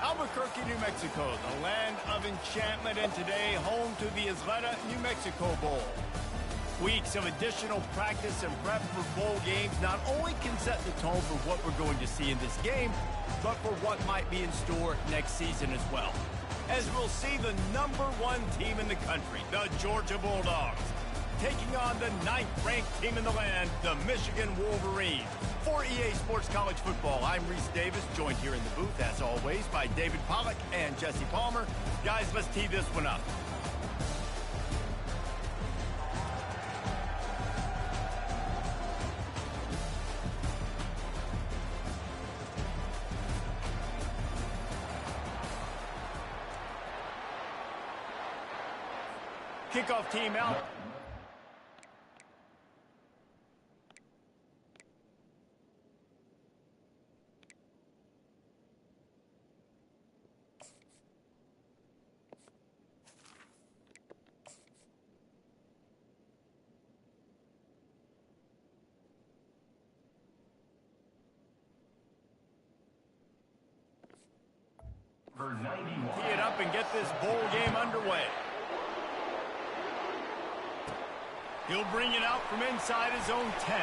Albuquerque, New Mexico, the land of enchantment, and today home to the Isleta, New Mexico Bowl. Weeks of additional practice and prep for bowl games not only can set the tone for what we're going to see in this game, but for what might be in store next season as well. As we'll see the #1 team in the country, the Georgia Bulldogs, taking on the 9th-ranked team in the land, the Michigan Wolverines. For EA Sports College Football, I'm Reese Davis, joined here in the booth, as always, by David Pollack and Jesse Palmer. Guys, let's tee this one up. Kickoff team out. Tee it up and get this bowl game underway. He'll bring it out from inside his own 10.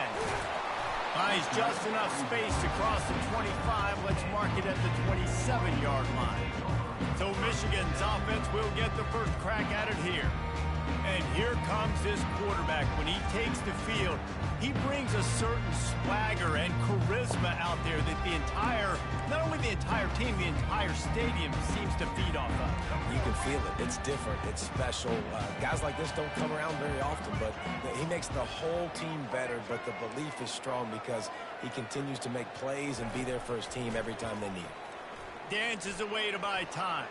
Finds just enough space to cross the 25. Let's mark it at the 27-yard line. So Michigan's offense will get the first crack at it here. And here comes this quarterback. When he takes the field, he brings a certain swagger and charisma out there that the entire, not only the entire team, the entire stadium seems to feed off of. You can feel it. It's different. It's special. Guys like this don't come around very often, but he makes the whole team better, but the belief is strong because he continues to make plays and be there for his team every time they need it. Dances away to buy time.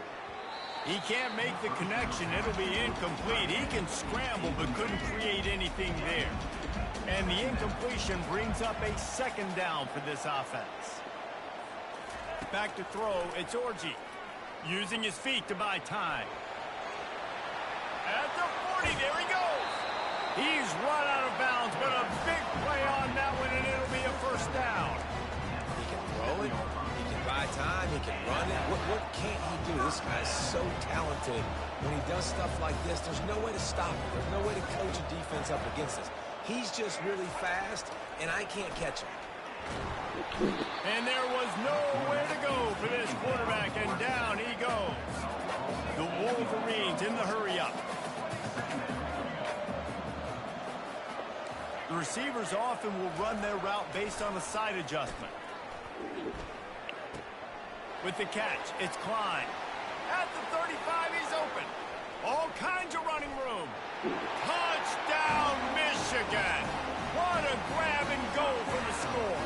He can't make the connection. It'll be incomplete. He can scramble, but couldn't create anything there. And the incompletion brings up a second down for this offense. Back to throw, it's Orji. Using his feet to buy time. At the 40, there he goes. He's run out of bounds, but a big play on that one, and it'll be a first down. He can throw it. He can buy time. He can run it. What can't he do? This guy's so talented. When he does stuff like this, there's no way to stop him. There's no way to coach a defense up against this. He's just really fast, and I can't catch him. And there was nowhere to go for this quarterback, and down he goes. The Wolverines in the hurry-up. The receivers often will run their route based on a side adjustment. With the catch, it's Klein. At the 35, he's open. All kinds of running room. Touchdown, Michigan! What a grab and go for the score.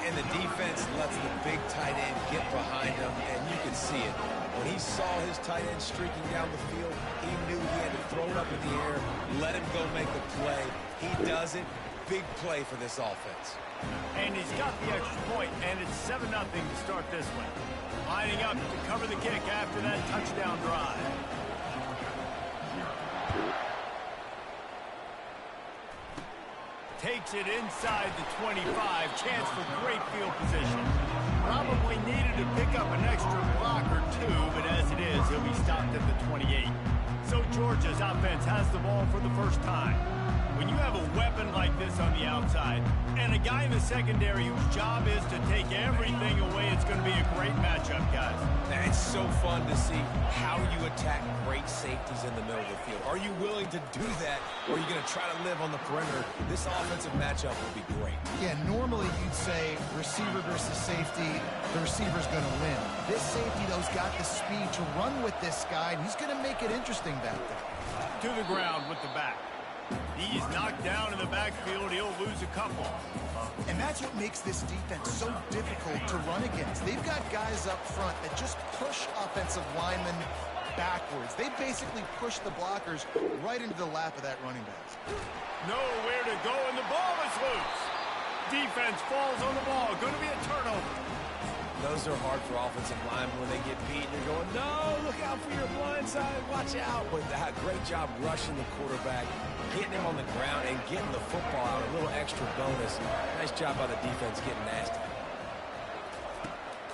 And the defense lets the big tight end get behind him, and you can see it. When he saw his tight end streaking down the field, he knew he had to throw it up in the air, let him go make the play. He does it. Big play for this offense. And he's got the extra point, and it's 7-0 to start this one. Lining up to cover the kick after that touchdown drive. Takes it inside the 25. Chance for great field position. Probably needed to pick up an extra block or two, but as it is, he'll be stopped at the 28. So Georgia's offense has the ball for the first time. When you have a weapon like this on the outside, and a guy in the secondary whose job is to take everything away, it's going to be a great matchup, guys. It's so fun to see how you attack great safeties in the middle of the field. Are you willing to do that, or are you going to try to live on the perimeter? This offensive matchup will be great. Yeah, normally you'd say receiver versus safety, the receiver's going to win. This safety, though, has got the speed to run with this guy, and he's going to make it interesting back there. To the ground with the back. He's knocked down in the backfield. He'll lose a couple. And that's what makes this defense so difficult to run against. They've got guys up front that just push offensive linemen backwards. They basically push the blockers right into the lap of that running back. Nowhere to go, and the ball is loose. Defense falls on the ball. Going to be a turnover. Those are hard for offensive linemen when they get beat. You're going, no, look out for your blind side. Watch out. But great job rushing the quarterback, getting him on the ground, and getting the football out. A little extra bonus. Nice job by the defense getting nasty.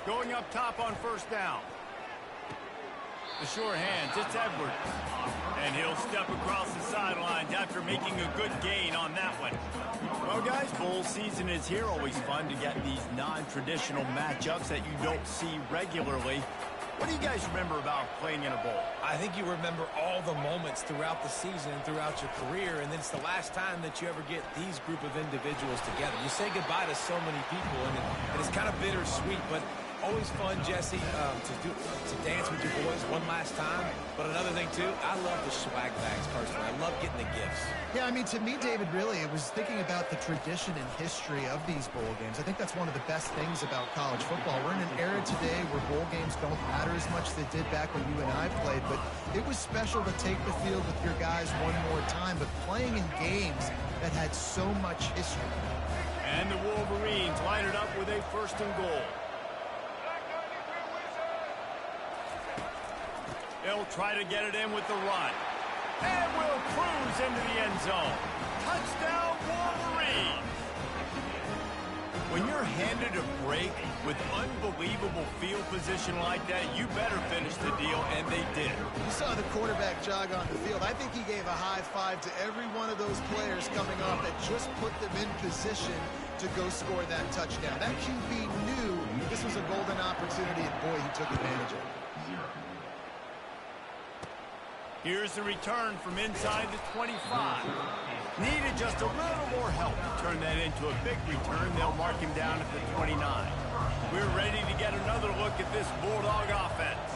Going up top on first down. The sure hands, it's Edwards. And he'll step across the sidelines after making a good gain on that one. Well, guys, bowl season is here. Always fun to get these non-traditional matchups that you don't see regularly. What do you guys remember about playing in a bowl? I think you remember all the moments throughout the season and throughout your career, and then it's the last time that you ever get these group of individuals together. You say goodbye to so many people, and it's kind of bittersweet, but always fun, Jesse, to dance with your boys one last time. But another thing, too, I love the swag bags, personally. I love getting the gifts. Yeah, I mean, to me, David, really, it was thinking about the tradition and history of these bowl games. I think that's one of the best things about college football. We're in an era today where bowl games don't matter as much as they did back when you and I played, but it was special to take the field with your guys one more time, but playing in games that had so much history. And the Wolverines line it up with a 1st and goal. They'll try to get it in with the run. And will cruise into the end zone. Touchdown, Wolverines! When you're handed a break with unbelievable field position like that, you better finish the deal, and they did. You saw the quarterback jog on the field. I think he gave a high five to every one of those players coming off that just put them in position to go score that touchdown. That QB knew this was a golden opportunity, and boy, he took advantage of it. Here's the return from inside the 25. Needed just a little more help to turn that into a big return. They'll mark him down at the 29. We're ready to get another look at this Bulldog offense.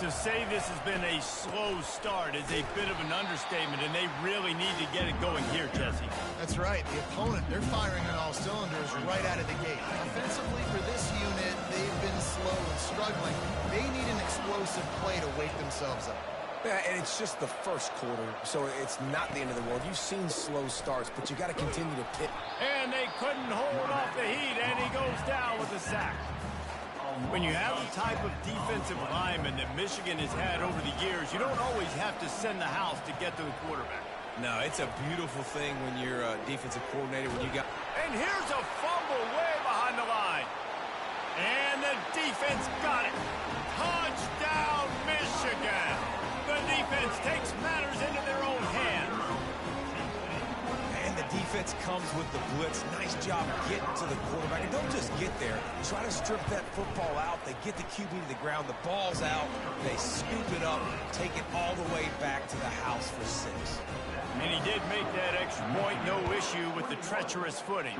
To say this has been a slow start is a bit of an understatement, and they really need to get it going here, Jesse. That's right. The opponent, they're firing on all cylinders right out of the gate. Offensively for this unit, they've been slow and struggling. They need an explosive play to wake themselves up. Yeah, and it's just the first quarter, so it's not the end of the world. You've seen slow starts, but you got to continue to pick. And they couldn't hold off the heat, and he goes down with a sack. When you have the type of defensive lineman that Michigan has had over the years, you don't always have to send the house to get to the quarterback. No, it's a beautiful thing when you're a defensive coordinator, when you got... And here's a fumble way behind the line. And the defense got it. Touchdown, Michigan. The defense takes matters into their own hands. And the defense comes with the blitz. Nice job getting to the quarterback. And don't just get there. Try to strip that football out. They get the QB to the ground. The ball's out. They scoop it up, take it all the way back to the house for 6. And he did make that extra point. No issue with the treacherous footing.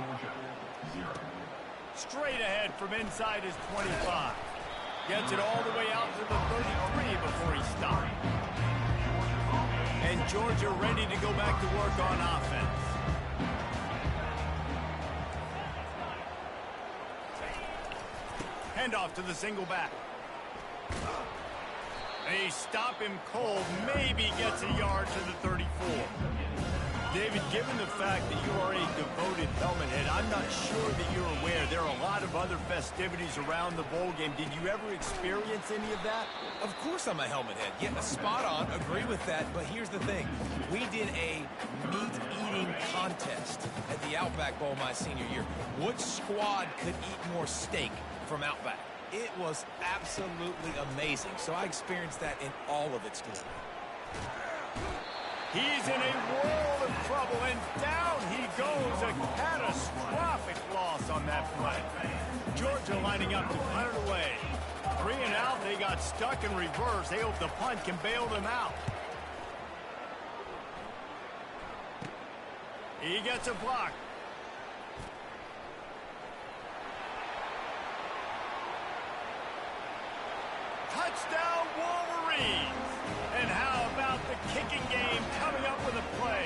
Straight ahead from inside his 25. Gets it all the way out to the 33 before he stopped. And Georgia ready to go back to work on offense. Handoff to the single back. They stop him cold, maybe gets a yard to the 34. David, given the fact that you are a devoted helmet head, I'm not sure that you're aware there are a lot of other festivities around the bowl game. Did you ever experience any of that? Of course I'm a helmet head. Yeah, spot on. Agree with that. But here's the thing. We did a meat-eating contest at the Outback Bowl my senior year. Which squad could eat more steak from Outback? It was absolutely amazing. So I experienced that in all of its glory. He's in a world of trouble, and down he goes. A catastrophic loss on that play. Georgia lining up to punt it away. 3 and out, they got stuck in reverse. They hope the punt can bail them out. He gets a block. Touchdown, Wolverines! And how about the kicking game coming up with a play?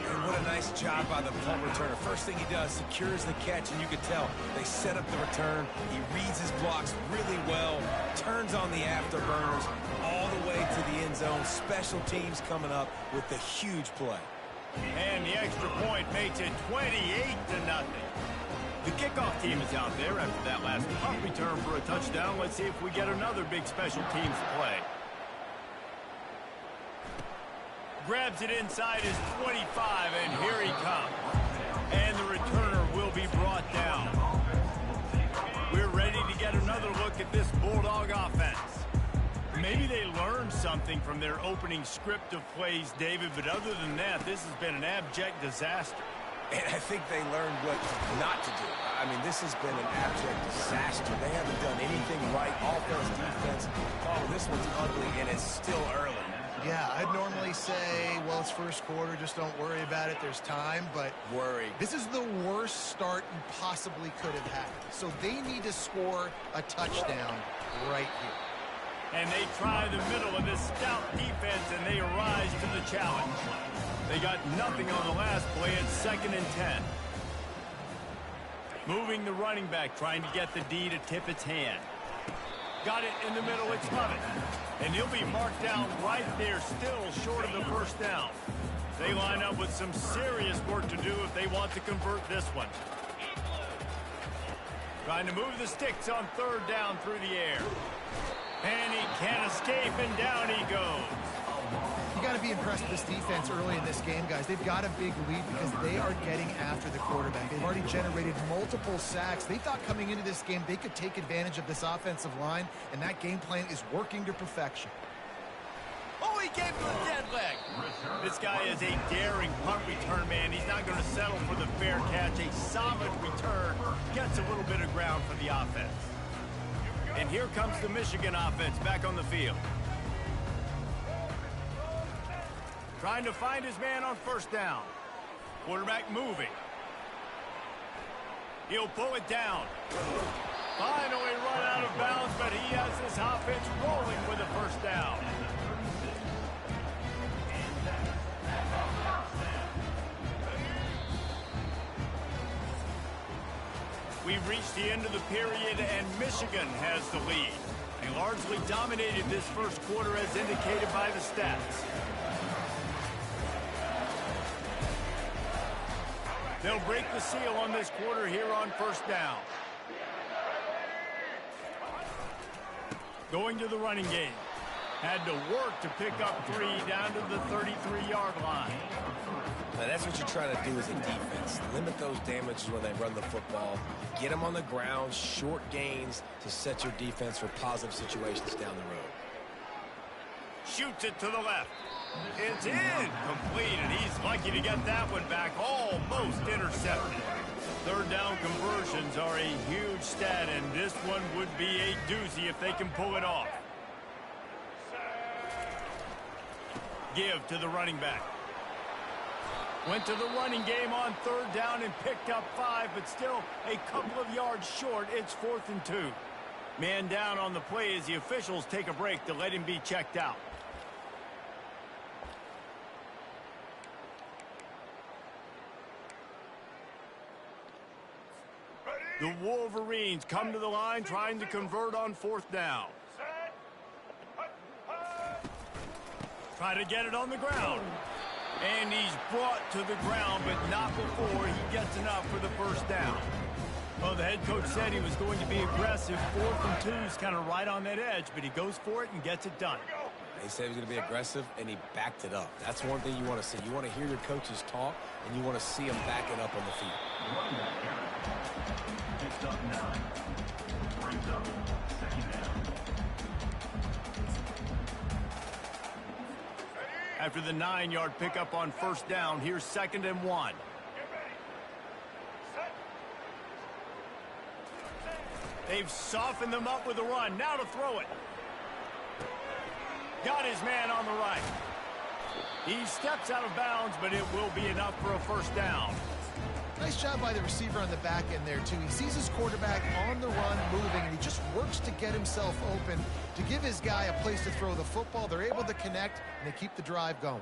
And what a nice job by the punt returner. First thing he does, secures the catch, and you can tell they set up the return. He reads his blocks really well, turns on the afterburners all the way to the end zone. Special teams coming up with the huge play. And the extra point makes it 28-0. The kickoff team is out there after that last punt return for a touchdown. Let's see if we get another big special teams play. Grabs it inside his 25, and here he comes. And the returner will be brought down. We're ready. Bulldog offense. Maybe they learned something from their opening script of plays, David, but other than that, this has been an abject disaster. And I think they learned what not to do. I mean, this has been an abject disaster. They haven't done anything right. Offense, defense. Oh, this one's ugly, and it's still early. Yeah, I'd normally say, well, it's first quarter, just don't worry about it, there's time, but this is the worst start you possibly could have had. So they need to score a touchdown right here. And they try the middle of this stout defense, and they rise to the challenge. They got nothing on the last play. It's 2nd and 10. Moving the running back, trying to get the D to tip its hand. Got it in the middle. It's Lovett. And he'll be marked down right there, still short of the first down. They line up with some serious work to do if they want to convert this one. Trying to move the sticks on 3rd down through the air. And he can't escape, and down he goes. You got to be impressed with this defense early in this game, guys. They've got a big lead because they are getting after the quarterback. They've already generated multiple sacks. They thought coming into this game they could take advantage of this offensive line, and that game plan is working to perfection. Oh, he gave him a dead leg. This guy is a daring punt return man. He's not going to settle for the fair catch. A solid return gets a little bit of ground for the offense. And here comes the Michigan offense back on the field. Trying to find his man on 1st down. Quarterback moving. He'll pull it down. Finally run out of bounds, but he has this offense rolling with a 1st down. We've reached the end of the period, and Michigan has the lead. They largely dominated this first quarter as indicated by the stats. They'll break the seal on this quarter here on 1st down. Going to the running game. Had to work to pick up 3 down to the 33-yard line. Now that's what you're trying to do as a defense. Limit those damages when they run the football. Get them on the ground, short gains to set your defense for positive situations down the road. Shoots it to the left. It's incomplete, and he's lucky to get that one back. Almost intercepted. 3rd down conversions are a huge stat, and this one would be a doozy if they can pull it off. Give to the running back. Went to the running game on 3rd down and picked up 5, but still a couple of yards short. It's 4th and 2. Man down on the play as the officials take a break to let him be checked out. The Wolverines come to the line trying to convert on 4th down. Try to get it on the ground. And he's brought to the ground, but not before he gets enough for the 1st down. Well, the head coach said he was going to be aggressive. 4th and 2 is kind of right on that edge, but he goes for it and gets it done. He said he was going to be aggressive, and he backed it up. That's one thing you want to see. You want to hear your coaches talk, and you want to see them back it up on the field. Picks up 9. Brings up 2nd down. After the 9-yard pickup on 1st down, here's 2nd and 1. They've softened them up with a run. Now to throw it. Got his man on the right. He steps out of bounds, but it will be enough for a 1st down. Nice job by the receiver on the back end there, too. He sees his quarterback on the run moving, and he just works to get himself open to give his guy a place to throw the football. They're able to connect, and they keep the drive going.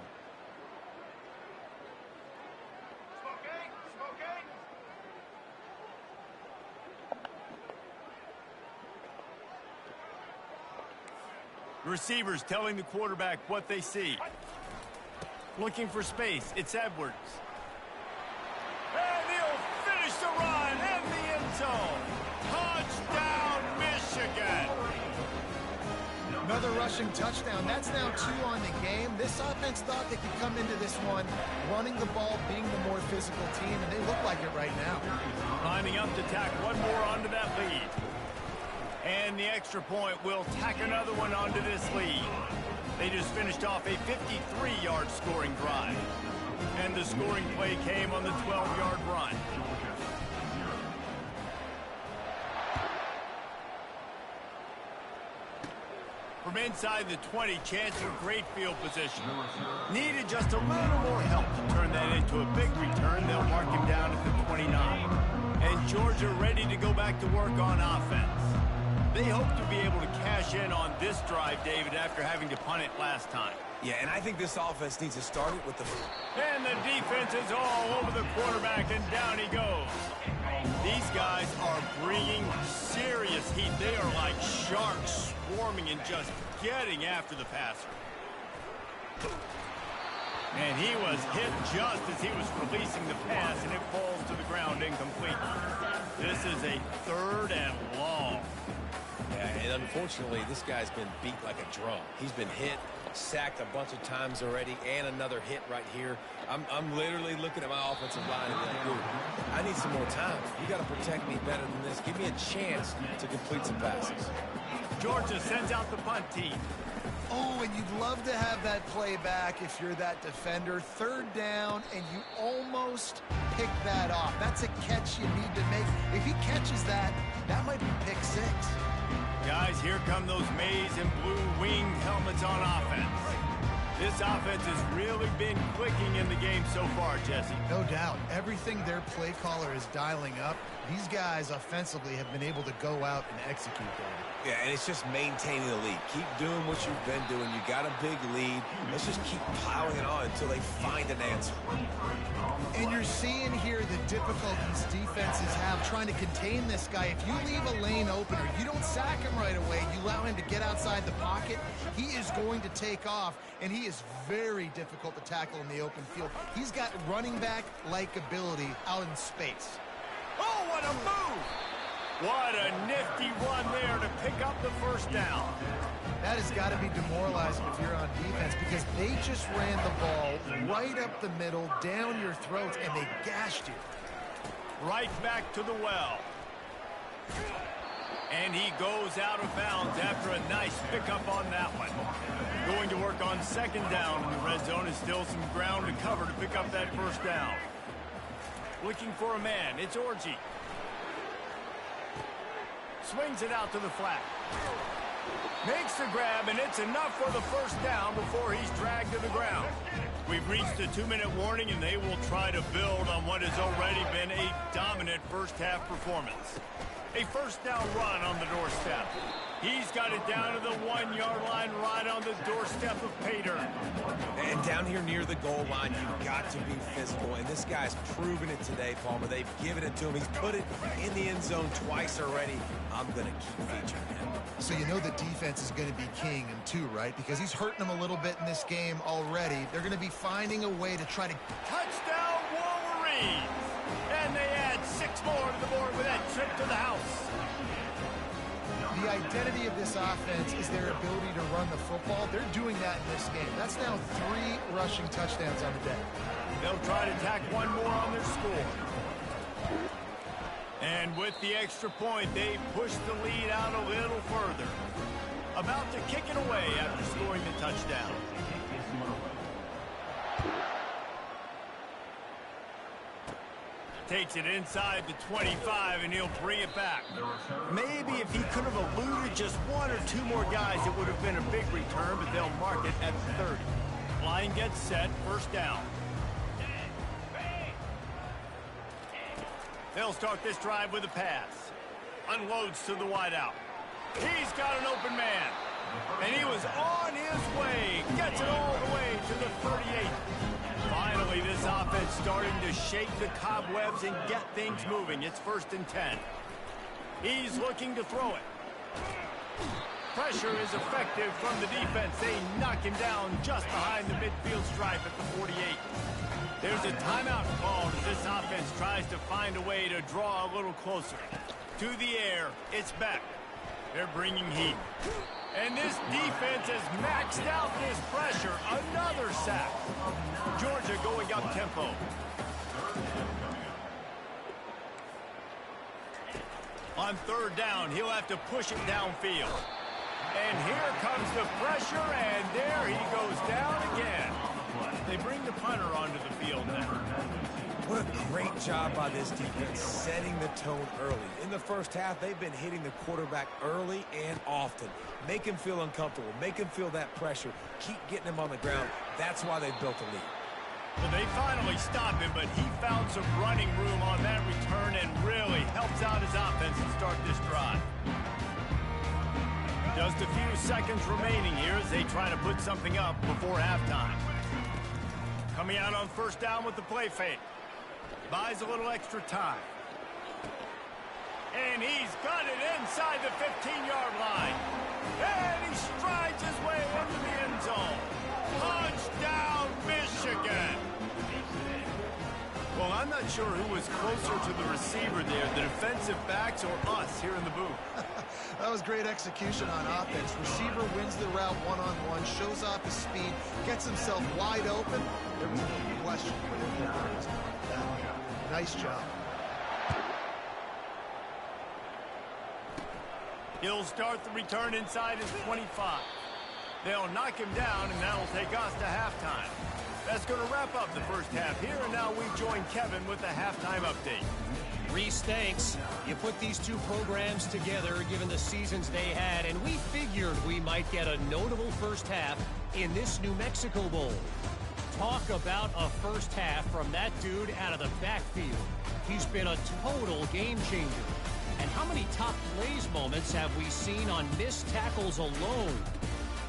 Receivers telling the quarterback what they see. Looking for space. It's Edwards. And he'll finish the run in the end zone. Touchdown, Michigan. Another rushing touchdown. That's now 2 on the game. This offense thought they could come into this one running the ball, being the more physical team, and they look like it right now. Lining up to tack one more onto that lead. And the extra point will tack another one onto this lead. They just finished off a 53-yard scoring drive. And the scoring play came on the 12-yard run. From inside the 20, chance for great field position. Needed just a little more help to turn that into a big return. They'll mark him down at the 29. And Georgia ready to go back to work on offense. They hope to be able to cash in on this drive, David, after having to punt it last time. Yeah, and I think this offense needs to start it with the... And the defense is all over the quarterback, and down he goes. These guys are bringing serious heat. They are like sharks swarming and just getting after the passer. And he was hit just as he was releasing the pass, and it falls to the ground incomplete. This is a 3rd and long. Yeah, and unfortunately, this guy's been beat like a drum. He's been hit, sacked a bunch of times already, and another hit right here. I'm literally looking at my offensive line and being like, dude, I need some more time. You got to protect me better than this. Give me a chance to complete some passes. Georgia sends out the punt team. Oh, and you'd love to have that play back if you're that defender. 3rd down, and you almost pick that off. That's a catch you need to make. If he catches that, that might be pick 6. Guys, here come those maize and blue winged helmets on offense. This offense has really been clicking in the game so far, Jesse. No doubt. Everything their play caller is dialing up, these guys offensively have been able to go out and execute that. Yeah, and it's just maintaining the lead. Keep doing what you've been doing. You got a big lead. Let's just keep plowing it on until they find an answer. And you're seeing here the difficulties defenses have trying to contain this guy. If you leave a lane open or you don't sack him right away, you allow him to get outside the pocket, he is going to take off, and he is very difficult to tackle in the open field. He's got running back-like ability out in space. Oh, what a move! What a nifty run there to pick up the 1st down. That has got to be demoralizing if you're on defense, because they just ran the ball right up the middle, down your throats, and they gashed you. Right back to the well. And he goes out of bounds after a nice pickup on that one. Going to work on 2nd down in the red zone is still some ground to cover to pick up that 1st down. Looking for a man. It's Orji. Swings it out to the flat. Makes the grab, and it's enough for the 1st down before he's dragged to the ground. We've reached the 2-minute warning, and they will try to build on what has already been a dominant 1st half performance. A 1st down run on the doorstep. He's got it down to the 1-yard line, right on the doorstep of Pater. And down here near the goal line, you've got to be physical. And this guy's proven it today, Palmer. They've given it to him. He's put it in the end zone twice already. I'm going to keep featuring him. So you know the defense is going to be king in 2, right? Because he's hurting them a little bit in this game already. They're going to be finding a way to try to... Touchdown, Wolverines! And they add 6 more to the board with that trip to the house. The identity of this offense is their ability to run the football. They're doing that in this game. That's now 3 rushing touchdowns on the day. They'll try to tack 1 more on their score. And with the extra point, they push the lead out a little further. About to kick it away after scoring the touchdown. Takes it inside the 25, and he'll bring it back. Maybe if he could have eluded just 1 or 2 more guys, it would have been a big return, but they'll mark it at 30. Line gets set, 1st down. They'll start this drive with a pass. Unloads to the wideout. He's got an open man. And he was on his way. Gets it all the way to the 38. Finally, this offense starting to shake the cobwebs and get things moving. It's 1st and 10. He's looking to throw it. Pressure is effective from the defense. They knock him down just behind the midfield stripe at the 48. There's a timeout called as this offense tries to find a way to draw a little closer. To the air, it's back. They're bringing heat. And this defense has maxed out this pressure. Another sack. Georgia going up tempo. On third down, he'll have to push it downfield. And here comes the pressure, and there he goes down again. They bring the punter onto the field now. What a great job by this defense setting the tone early. In the first half, they've been hitting the quarterback early and often. Make him feel uncomfortable. Make him feel that pressure. Keep getting him on the ground. That's why they've built a lead. Well, they finally stop him, but he found some running room on that return and really helps out his offense to start this drive. Just a few seconds remaining here as they try to put something up before halftime. Coming out on first down with the play fake. Buys a little extra time. And he's got it inside the 15-yard line. And he strides his way into the end zone. Touchdown, Michigan! Well, I'm not sure who was closer to the receiver there, the defensive backs or us here in the booth. That was great execution on offense. Receiver wins the route one-on-one, shows off his speed, gets himself wide open. There was no question whether he was that one. Nice job. He'll start the return inside his 25. They'll knock him down, and that'll take us to halftime. That's going to wrap up the first half here, and now we join Kevin with the halftime update. Reese, thanks. You put these two programs together given the seasons they had, and we figured we might get a notable first half in this New Mexico Bowl. Talk about a first half from that dude out of the backfield. He's been a total game changer. And how many top plays moments have we seen on missed tackles alone?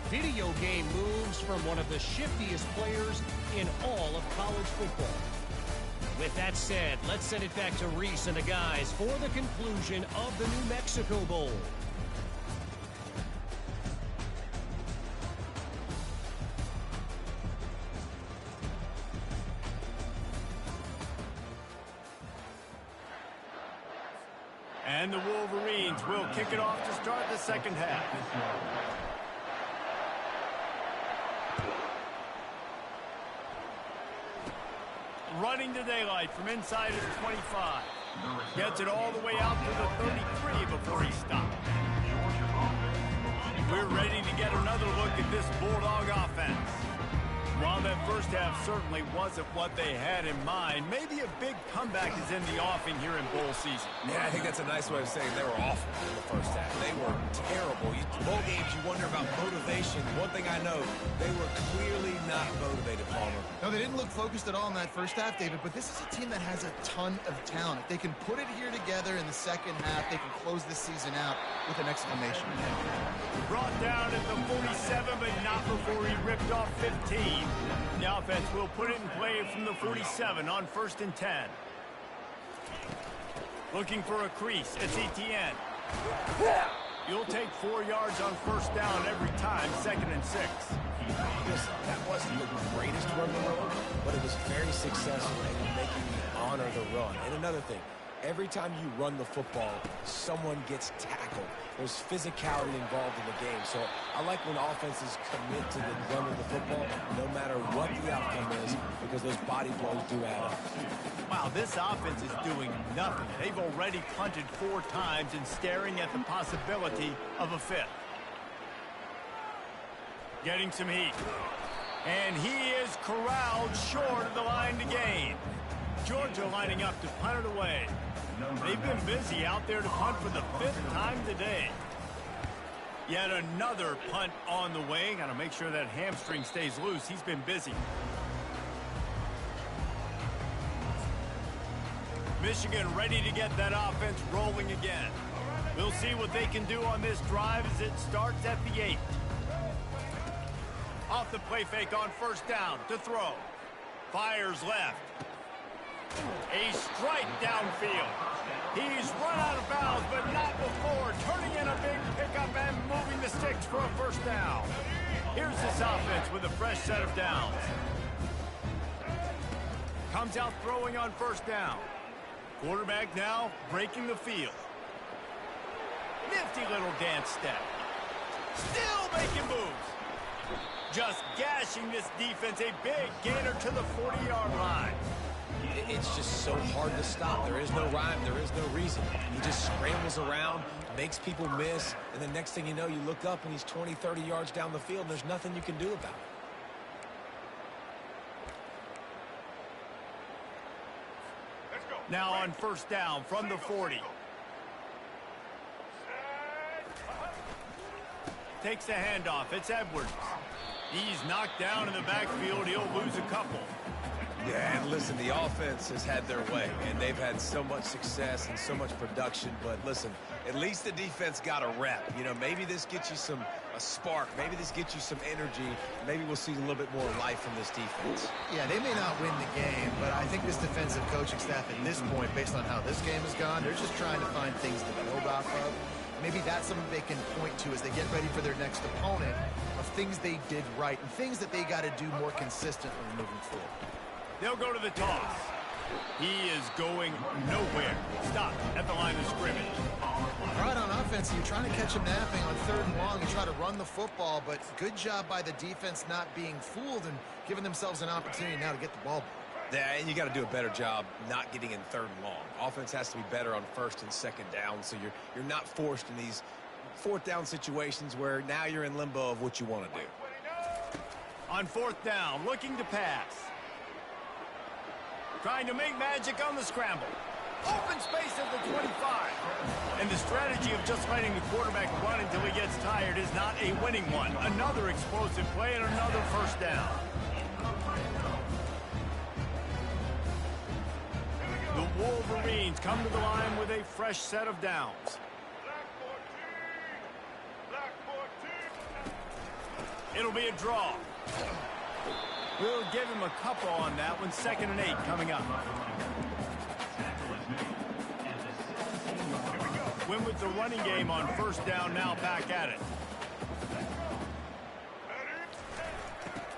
Video game moves from one of the shiftiest players in all of college football. With that said, let's send it back to Reese and the guys for the conclusion of the New Mexico Bowl. And the Wolverines will kick it off to start the second half. Running to daylight from inside his 25. Gets it all the way out to the 33 before he stops. We're ready to get another look at this Bulldog offense. While that first half certainly wasn't what they had in mind, maybe a big comeback is in the offing here in bowl season. Yeah, I think that's a nice way of saying they were awful in the first half. They were terrible. Bowl games, you wonder about motivation. One thing I know, they were clearly not motivated, Palmer. No, they didn't look focused at all in that first half, David, but this is a team that has a ton of talent. If they can put it here together in the second half, they can close this season out with an exclamation. Brought down at the 47, but not before he ripped off 15. The offense will put it in play from the 47 on 1st and 10. Looking for a crease. It's Etienne. You'll take 4 yards on first down every time, 2nd and 6. Listen, that wasn't the greatest run in the world, but it was very successful in making me honor the run. And another thing, every time you run the football, someone gets tackled. There's physicality involved in the game. So I like when offenses commit to the run of the football, no matter what the outcome is, because those body blows do add up. Wow, this offense is doing nothing. They've already punted 4 times and staring at the possibility of a 5th. Getting some heat. And he is corralled short of the line to gain. Georgia lining up to punt it away. They've been busy out there to punt for the 5th time today. Yet another punt on the way. Got to make sure that hamstring stays loose. He's been busy. Michigan ready to get that offense rolling again. We'll see what they can do on this drive as it starts at the 8. Off the play fake on first down to throw. Fires left. A strike downfield. He's run out of bounds, but not before turning in a big pickup and moving the sticks for a first down. Here's this offense with a fresh set of downs. Comes out throwing on first down. Quarterback now breaking the field. Nifty little dance step. Still making moves. Just gashing this defense. A big gainer to the 40-yard line. It's just so hard to stop. There is no rhyme. There is no reason. He just scrambles around, makes people miss, and the next thing you know, you look up and he's 20, 30 yards down the field, and there's nothing you can do about it. Now on first down from the 40. Takes the handoff. It's Edwards. He's knocked down in the backfield. He'll lose a couple. Yeah, and listen, the offense has had their way, and they've had so much success and so much production. But listen, at least the defense got a rep. You know, maybe this gets you a spark. Maybe this gets you some energy. Maybe we'll see a little bit more life from this defense. Yeah, they may not win the game, but I think this defensive coaching staff at this point, based on how this game has gone, they're just trying to find things to build off of. Maybe that's something they can point to as they get ready for their next opponent, of things they did right and things that they got to do more consistently moving forward. They'll go to the toss. He is going nowhere. Stop at the line of scrimmage. Right on offense, you're trying to catch him napping on 3rd and long. You try to run the football, but good job by the defense not being fooled and giving themselves an opportunity now to get the ball back. Yeah, and you got to do a better job not getting in 3rd and long. Offense has to be better on 1st and 2nd down, so you're not forced in these 4th down situations where now you're in limbo of what you want to do. On 4th down, looking to pass. Trying to make magic on the scramble. Open space at the 25. And the strategy of just letting the quarterback run until he gets tired is not a winning one. Another explosive play and another first down. The Wolverines come to the line with a fresh set of downs. It'll be a draw. We'll give him a couple on that one. 2nd and 8 coming up. Win with the running game on first down, now back at it.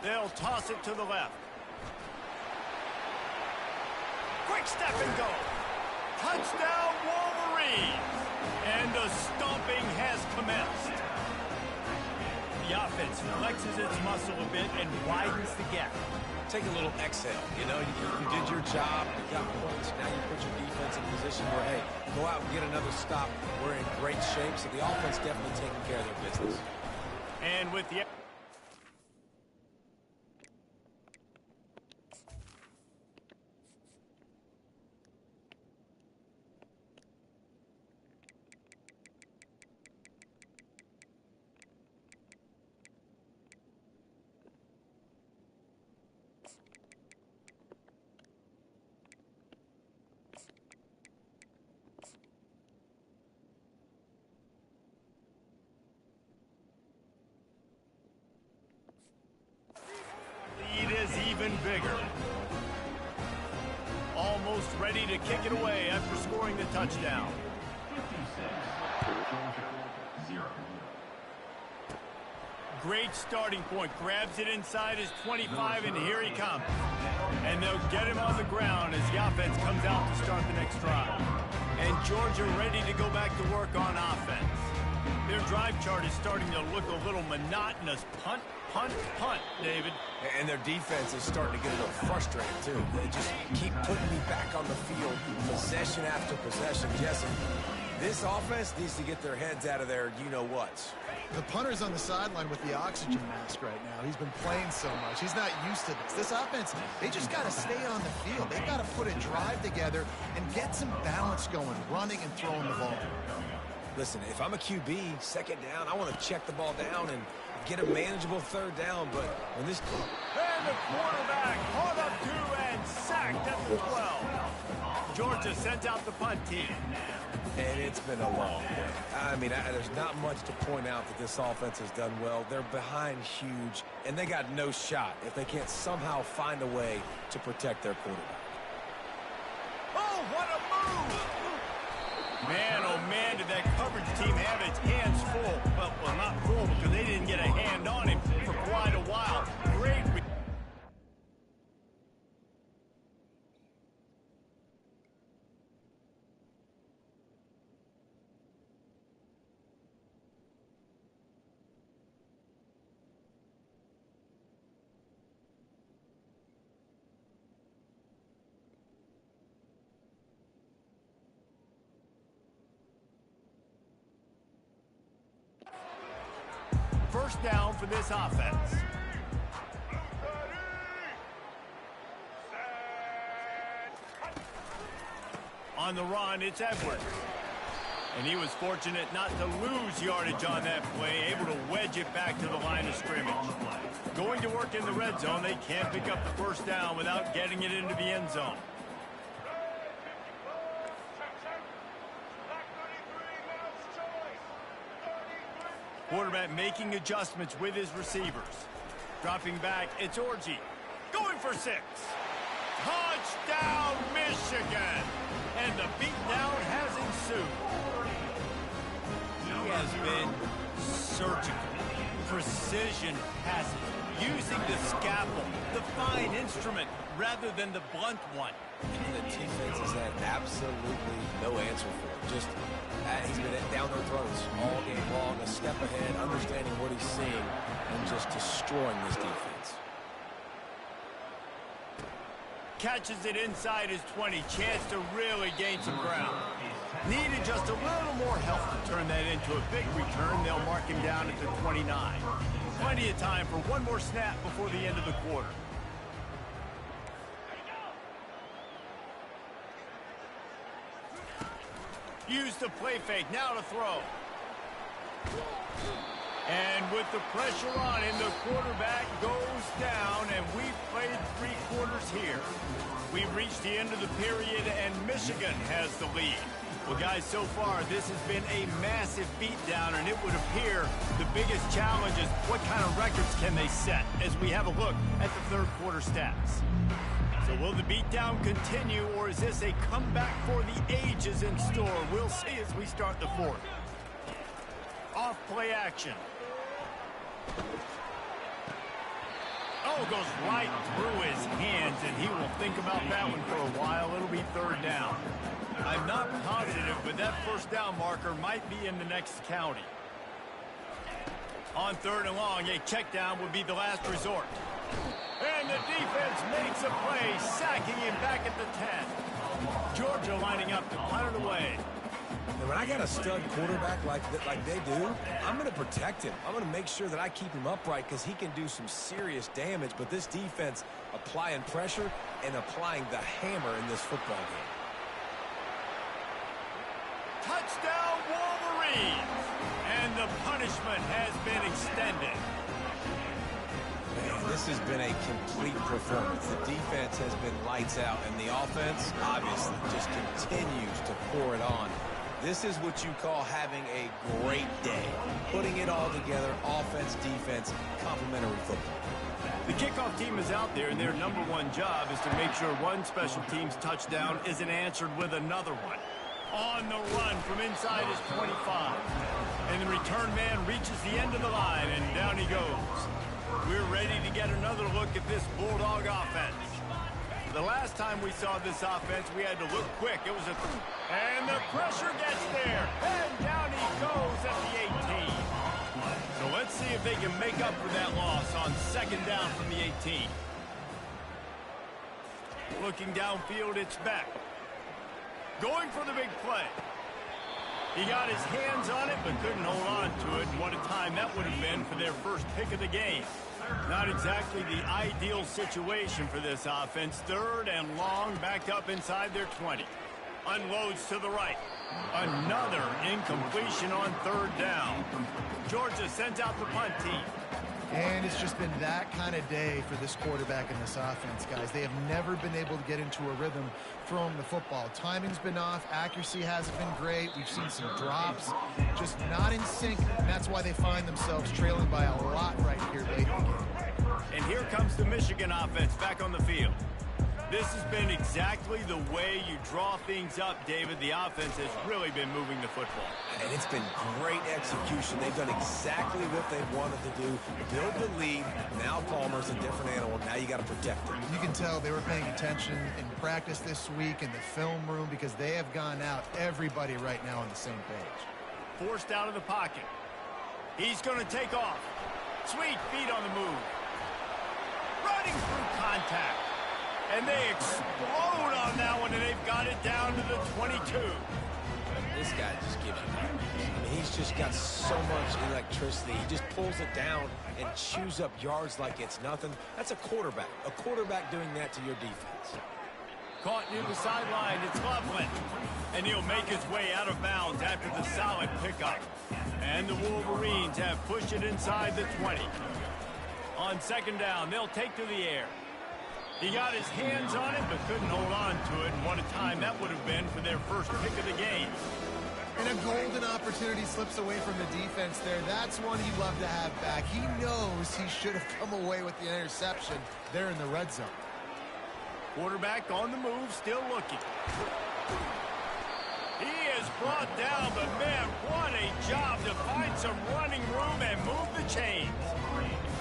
They'll toss it to the left. Quick step and go. Touchdown, Wolverines. And the stomping has commenced. The offense flexes its muscle a bit and widens the gap. Take a little exhale. You know, you did your job. You got points. Now you put your defense in position where, hey, go out and get another stop. We're in great shape, so the offense definitely taking care of their business. And with the... even bigger. Almost ready to kick it away after scoring the touchdown. Great starting point. Grabs it inside his 25, and here he comes. And they'll get him on the ground as the offense comes out to start the next drive. And Georgia ready to go back to work on offense. Their drive chart is starting to look a little monotonous. Punt, punt, punt, David. And their defense is starting to get a little frustrated, too. They just keep putting me back on the field, possession after possession. Jesse, this offense needs to get their heads out of their you-know-whats. The punter's on the sideline with the oxygen mask right now. He's been playing so much. He's not used to this. This offense, they just got to stay on the field. They've got to put a drive together and get some balance going, running and throwing the ball. Listen, if I'm a QB, second down, I want to check the ball down and get a manageable third down, but when this... And the quarterback caught up to and sacked at the 12. Georgia sends out the punt team. And it's been a long day. I mean, there's not much to point out that this offense has done well. They're behind huge, and they got no shot if they can't somehow find a way to protect their quarterback. Oh, what a move! Man, oh man, did that coverage team have its hands full. Well, not full because they didn't get a hand on him for quite a while. Great. first down for this offense. On the run, it's Edwards. And he was fortunate not to lose yardage on that play, able to wedge it back to the line of scrimmage. Going to work in the red zone, they can't pick up the first down without getting it into the end zone. Quarterback making adjustments with his receivers. Dropping back, it's Orji. Going for 6. Touchdown, Michigan! And the beatdown has ensued. He has been surgical, precision passes, using the scalpel, the fine instrument, rather than the blunt one. And the defense has had absolutely no answer for it. Just, he's been down their throats all game long, a step ahead, understanding what he's seeing, and just destroying this defense. Catches it inside his 20. Chance to really gain some ground. Needed just a little more help to turn that into a big return. They'll mark him down at the 29. Plenty of time for one more snap before the end of the quarter. Use the play fake. Now to throw. And with the pressure on him, the quarterback goes down, and we've played 3 quarters here. We've reached the end of the period, and Michigan has the lead. Well, guys, so far, this has been a massive beatdown, and it would appear the biggest challenge is what kind of records can they set as we have a look at the third quarter stats. So will the beatdown continue, or is this a comeback for the ages in store? We'll see as we start the fourth. Off play action. Oh, goes right through his hands, and he will think about that one for a while. It'll be third down. I'm not positive, but that first down marker might be in the next county. On third and long, a check down would be the last resort. And the defense makes a play, sacking him back at the 10. Georgia lining up to punt it away. And when I got a stud quarterback like they do, I'm going to protect him. I'm going to make sure that I keep him upright because he can do some serious damage. But this defense applying pressure and applying the hammer in this football game. Touchdown, Wolverines! And the punishment has been extended. Man, this has been a complete performance. The defense has been lights out, and the offense, obviously, just continues to pour it on. This is what you call having a great day. Putting it all together, offense, defense, complementary football. The kickoff team is out there, and their #1 job is to make sure one special team's touchdown isn't answered with another one. On the run from inside his 25. And the return man reaches the end of the line, and down he goes. We're ready to get another look at this Bulldog offense. The last time we saw this offense, we had to look quick. It was and the pressure gets there. And down he goes at the 18. So let's see if they can make up for that loss on second down from the 18. Looking downfield, it's Beck. Going for the big play. He got his hands on it, but couldn't hold on to it. And what a time that would have been for their first pick of the game. Not exactly the ideal situation for this offense. Third and long, back up inside their 20. Unloads to the right. Another incompletion on third down. Georgia sends out the punt team. And it's just been that kind of day for this quarterback and this offense, guys. They have never been able to get into a rhythm throwing the football. Timing's been off. Accuracy hasn't been great. We've seen some drops. Just not in sync. And that's why they find themselves trailing by a lot right here late in the game. And here comes the Michigan offense back on the field. This has been exactly the way you draw things up, David. The offense has really been moving the football. And it's been great execution. They've done exactly what they've wanted to do. Build the lead. Now Palmer's a different animal. Now you got to protect him. You can tell they were paying attention in practice this week in the film room because they have gone out, everybody right now on the same page. Forced out of the pocket. He's going to take off. Sweet feet on the move. Running through contact. And they explode on that one, and they've got it down to the 22. This guy just gives you nightmares. I mean, he's just got so much electricity. He just pulls it down and chews up yards like it's nothing. That's a quarterback. A quarterback doing that to your defense. Caught near the sideline. It's Loveland. And he'll make his way out of bounds after the solid pickup. And the Wolverines have pushed it inside the 20. On second down, they'll take to the air. He got his hands on it, but couldn't hold on to it. And what a time that would have been for their first pick of the game. And a golden opportunity slips away from the defense there. That's one he'd love to have back. He knows he should have come away with the interception there in the red zone. Quarterback on the move, still looking. He is brought down, but man, what a job to find some running room and move the chains.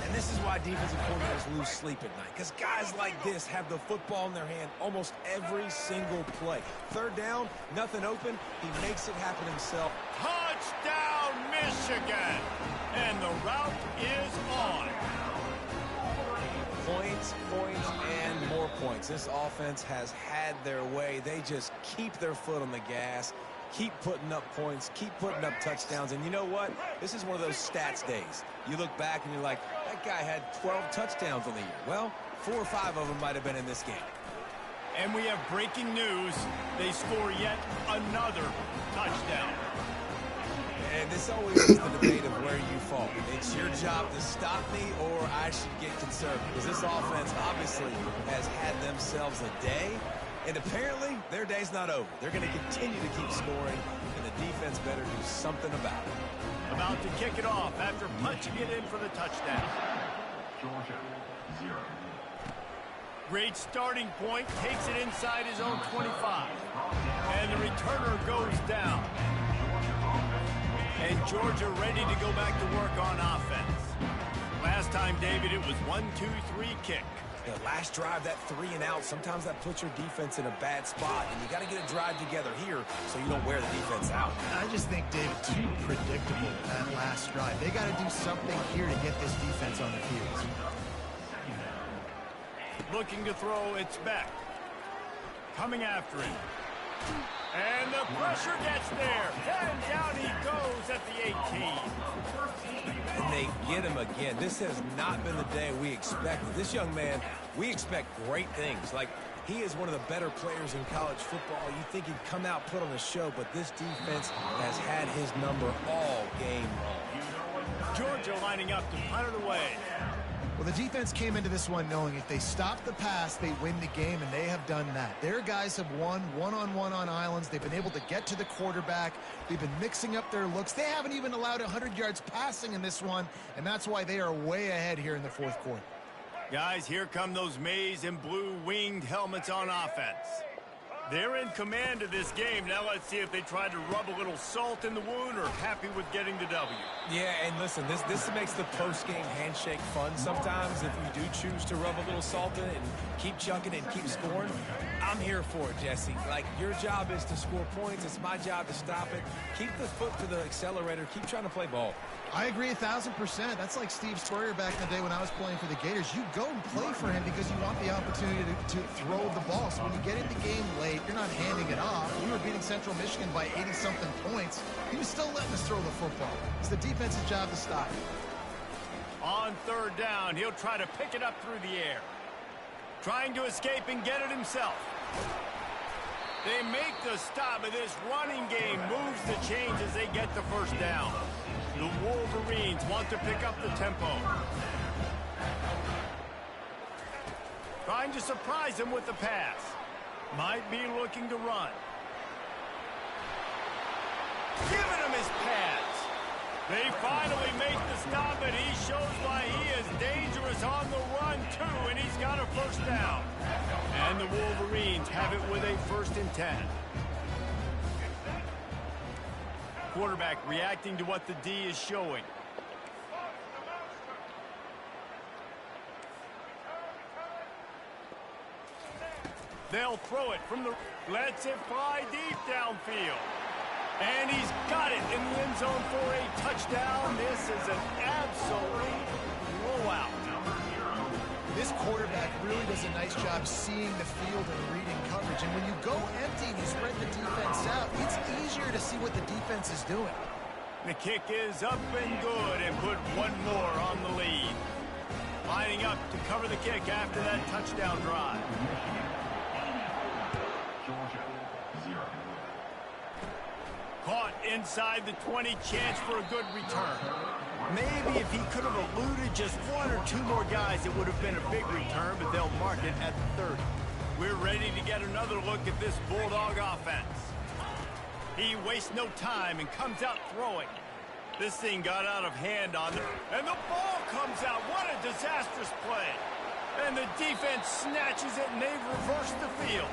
And this is why defensive coordinators lose sleep at night, because guys like this have the football in their hand almost every single play. Third down, nothing open. He makes it happen himself. Touchdown, Michigan! And the route is on. Points, and more points. This offense has had their way. They just keep their foot on the gas, keep putting up points, keep putting up touchdowns. And you know what? This is one of those stats days. You look back and you're like, that guy had 12 touchdowns on the year. Well, 4 or 5 of them might have been in this game. And we have breaking news. They score yet another touchdown. And this always is the debate of where you fall. It's your job to stop me, or I should get conservative. Because this offense obviously has had themselves a day, and apparently their day's not over. They're going to continue to keep scoring, and the defense better do something about it. About to kick it off after punching it in for the touchdown. Georgia, 0. Great starting point, takes it inside his own 25. And the returner goes down. And Georgia ready to go back to work on offense. Last time, David, it was 1-2-3 kick. The last drive, that 3 and out, sometimes that puts your defense in a bad spot, and you got to get a drive together here so you don't wear the defense out. I just think, David, too predictable that last drive. They got to do something here to get this defense on the field. Looking to throw, it's back. Coming after him. And the pressure gets there. And down he goes at the 18. And they get him again. This has not been the day we expected. This young man, we expect great things. Like, he is one of the better players in college football. You think he'd come out, put on a show, but this defense has had his number all game long. Georgia lining up to punt it away. Well, the defense came into this one knowing if they stop the pass, they win the game, and they have done that. Their guys have won one-on-one on islands. They've been able to get to the quarterback. They've been mixing up their looks. They haven't even allowed 100 yards passing in this one, and that's why they are way ahead here in the fourth quarter. Guys, here come those maize and blue winged helmets on offense. They're in command of this game. Now let's see if they try to rub a little salt in the wound or happy with getting the W. Yeah, and listen, this makes the post-game handshake fun sometimes if you do choose to rub a little salt in it and keep chucking and keep scoring. I'm here for it, Jesse. Like, your job is to score points. It's my job to stop it. Keep the foot to the accelerator. Keep trying to play ball. I agree 1,000%. That's like Steve Spurrier back in the day when I was playing for the Gators. You go and play for him because you want the opportunity to throw the ball. So when you get in the game late, you're not handing it off. We were beating Central Michigan by 80-something points. He was still letting us throw the football. It's the defense's job to stop it. On third down, he'll try to pick it up through the air. Trying to escape and get it himself. They make the stop, and this running game moves the chains as they get the first down. The Wolverines want to pick up the tempo. Trying to surprise him with the pass. Might be looking to run. Giving him his pads. They finally make the stop, and he shows why he is dangerous on the run, too, and he's got a first down. And the Wolverines have it with a 1st and 10. Quarterback reacting to what the D is showing. They'll throw it from the... Lets it fly deep downfield. And he's got it in the end zone for a touchdown. This is an absolute blowout. This quarterback really does a nice job seeing the field and reading coverage. And when you go empty and you spread the defense out, it's easier to see what the defense is doing. The kick is up and good and put one more on the lead. Lining up to cover the kick after that touchdown drive. Georgia, 0. Caught inside the 20, chance for a good return. Maybe if he could have eluded just one or two more guys, it would have been a big return, but they'll mark it at the 30. We're ready to get another look at this Bulldog offense. He wastes no time and comes out throwing. This thing got out of hand on them, and the ball comes out. What a disastrous play. And the defense snatches it, and they've reversed the field.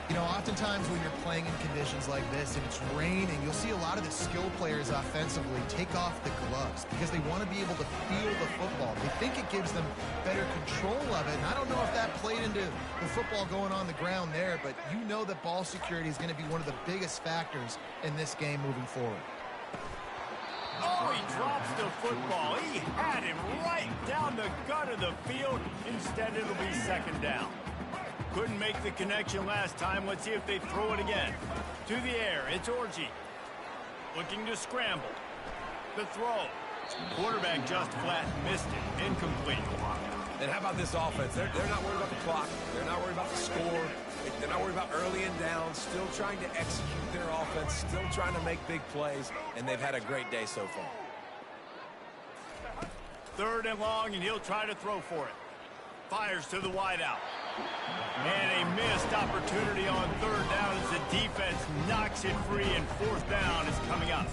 You know, oftentimes when you're playing in conditions like this and it's raining, you'll see a lot of the skill players offensively take off the gloves because they want to be able to feel the football. They think it gives them better control of it, and I don't know if that played into the football going on the ground there, but you know that ball security is going to be one of the biggest factors in this game moving forward. Oh, he drops the football. He had him right down the gut of the field. Instead, it'll be second down. Couldn't make the connection last time. Let's see if they throw it again. To the air, it's Orji. Looking to scramble. The throw. Quarterback just flat missed it. Incomplete. And how about this offense? They're not worried about the clock. They're not worried about the score. They're not worried about early and down. Still trying to execute their offense. Still trying to make big plays. And they've had a great day so far. Third and long, and he'll try to throw for it. Fires to the wideout. And a missed opportunity on third down as the defense knocks it free, and fourth down is coming up.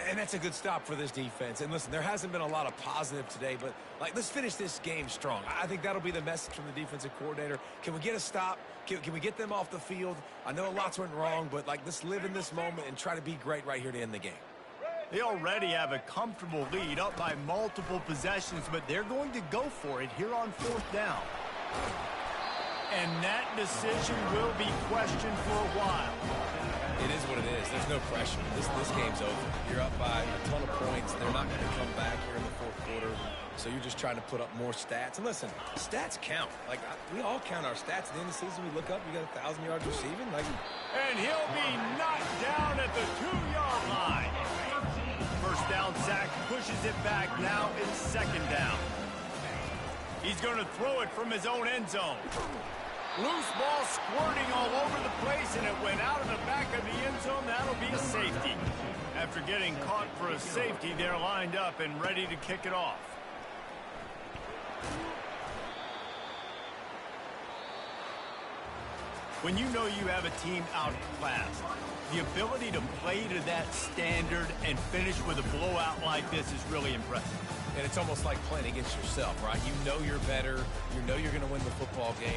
And that's a good stop for this defense. And listen, there hasn't been a lot of positive today, but let's finish this game strong. I think that'll be the message from the defensive coordinator. Can we get a stop? Can we get them off the field? I know lots went wrong, but let's live in this moment and try to be great right here to end the game. They already have a comfortable lead up by multiple possessions, but they're going to go for it here on fourth down. And that decision will be questioned for a while. It is what it is. There's no pressure. This game's over. You're up by a ton of points. They're not going to come back here in the fourth quarter. So you're just trying to put up more stats. And listen, stats count. We all count our stats. At the end of the season, we look up, you got 1,000 yards receiving. And he'll be knocked down at the 2-yard line. First down sack pushes it back. Now it's second down. He's going to throw it from his own end zone. Loose ball squirting all over the place, and it went out of the back of the end zone. That'll be a safety. After getting caught for a safety, they're lined up and ready to kick it off. When you know you have a team outclassed, the ability to play to that standard and finish with a blowout like this is really impressive. And it's almost like playing against yourself, right? You know you're better. You know you're going to win the football game.